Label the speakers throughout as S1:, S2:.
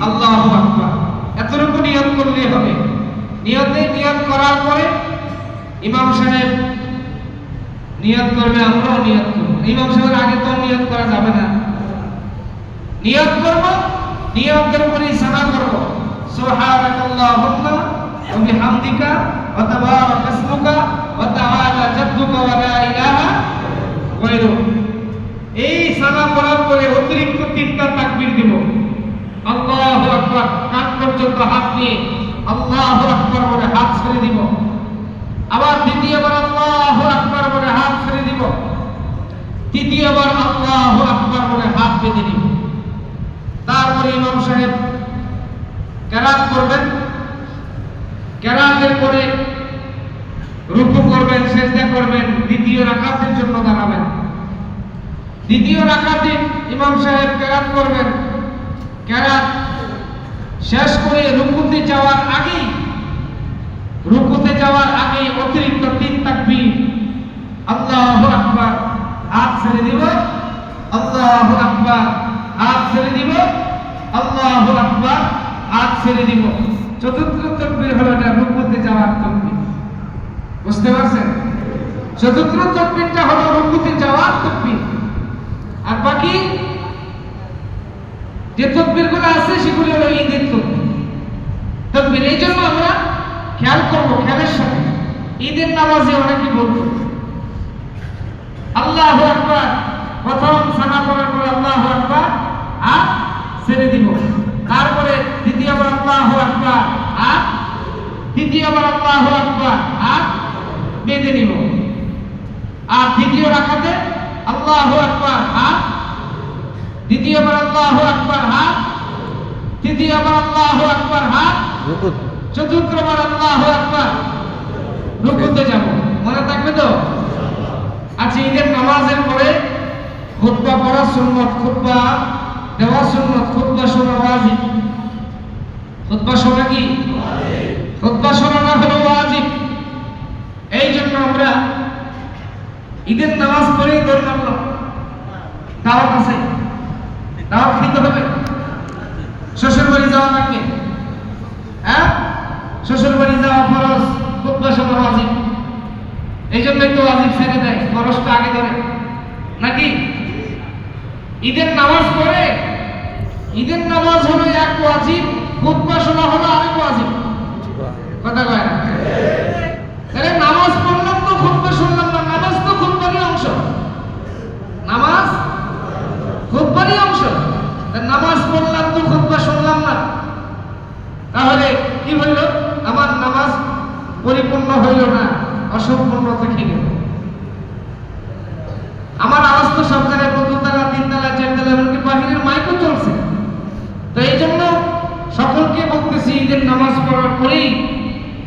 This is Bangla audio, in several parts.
S1: আল্লাহু আকবার, এতটুকু নিয়ত করলে হবে। নিয়ত করার পরে ইমাম সাহেব নিয়ত করবে, আমরাও নিয়ত করব। ইমাম সাহেবের আগে তো নিয়ত করা যাবে না। নিয়ত করব, নিয়তের উপরে সানা করব, সুবহানাকাল্লাহুম্মা ওয়া বিহামদিকা ওয়া তাবারাকা ইসমুকা ওয়া তাআলা জাদ্দুকা ওয়া লা ইলাহা গায়রুক। এই সানা পড়ার পরে অতিরিক্ত 3টা তাকবীর দিব। আল্লাহু আকবার, কান পর্যন্ত হাত নিয়ে আল্লাহু আকবার বলে হাত ছেড়ে দিব। আবার দ্বিতীয়বার আল্লাহু আকবার বলে হাত ছেড়ে দিব। তৃতীয়বার আল্লাহু আকবার বলে হাত বেঁধে নিব। তারপরে ইমাম সাহেব কেরাত করবেন। কেরাতের পরে রুকু করবেন, সিজদা করবেন, দ্বিতীয় রাকাতের জন্য দাঁড়াবেন। দ্বিতীয় রাকাতে ইমাম সাহেব কেরাত করবেন। কেরাত শেষ করে রুকুতে যাওয়ার আগেই অতিরিক্ত 3 তাকবীর, আল্লাহু আকবার, হাত ছেড়ে দিব, আল্লাহু আকবার, হাত ছেড়ে দিব, আল্লাহু আকবার, হাত ছেড়ে দিব। চতুর্থ তাকবীর হলো এটা রুকুতে যাওয়ার তাকবীর। বুঝতে পারছেন? চতুর্থ তাকবীরটা হলো রুকুতে যাওয়ার তাকবীর। আর বাকি যে তাকবীরগুলো আছে সেগুলো হলো ঈদের তাকবীর। এই জন্য আমরা খেয়াল করবো, খেয়ালের সাথে ঈদের নামাজে অনেকে বলতো আল্লাহু আকবার, প্রথম সানা পড়ার পরে আল্লাহু আকবার, আর ছেড়ে দিব। তারপরে দ্বিতীয়বার আল্লাহু আকবার, আর তৃতীয়বার আল্লাহু আকবার, আর বেঁধে নিব। আর দ্বিতীয় রাকাতে আল্লাহু আকবার, আর দ্বিতীয়বার আল্লাহু আকবার, আর তৃতীয়বার আল্লাহু আকবার, আর চতুর্থবার আল্লাহু আকবার, রুকুতে যাব। মনে থাকবে তো? আচ্ছা, ঈদের নামাজের পরে খুতবা পড়া সুন্নাত, খুতবা দেওয়া সুন্নাত, খুতবা শোনা ওয়াজিব। খুতবা শোনা কি ওয়াজিব? খুতবা শোনানো হলো ওয়াজিব। এই জন্য আমরা ঈদের নামাজ পড়েই দৌড় মারলাম। দাওয়াত আছে, দাওয়াত খেতে হবে, শ্বশুর বাড়ি যাওয়া লাগবে। হ্যাঁ, শ্বশুর বাড়ি যাওয়া ফরজ, খুতবা শোনা ওয়াজিব। এই জন্যই তো ওয়াজিব ছেড়ে দেয়, ফরজটা আগে ধরে নাকি? ঈদের নামাজ পড়ে, ঈদের নামাজ হলো এক ওয়াজিব, খুতবা শোনা হলো আরেক ওয়াজিব। কথা কয় না? তাহলে নামাজ পড়লাম তো খুতবা শুনলাম না, নামাজ তো খুতবারই অংশ। নামাজ খুতবারই অংশ। নামাজ পড়লাম তো খুতবা শুনলাম না, তাহলে কি হইল? আমার নামাজ পরিপূর্ণ হইল না, অসম্পূর্ণ থেকে গেল। আমার আওয়াজ তো সব জায়গায় 2 তলা 3 তলা 4 তলা এমনকি বাহিরের মাইকও চলছে। তো এই জন্য সকলকে বলতেছি, ঈদের নামাজ পড়ার পরেই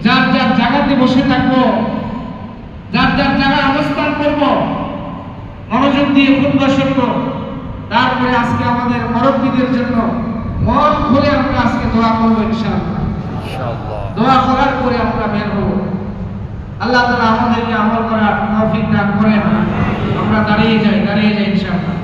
S1: যার যার জায়গাতে বসে থাকবো, যার যার জায়গায় অবস্থান করবো, মনোযোগ দিয়ে খুতবা শুনবো। তারপরে আজকে আমাদের মুরব্বীদের জন্য মন খুলে আমরা আজকে দোয়া করবো ইনশাআল্লাহ। দোয়া করার পরে আমরা বের হব। আল্লাহ তাআলা আমাদেরকে আমল করার তৌফিক দান করেন। আমরা দাঁড়িয়ে যাই ইনশাআল্লাহ।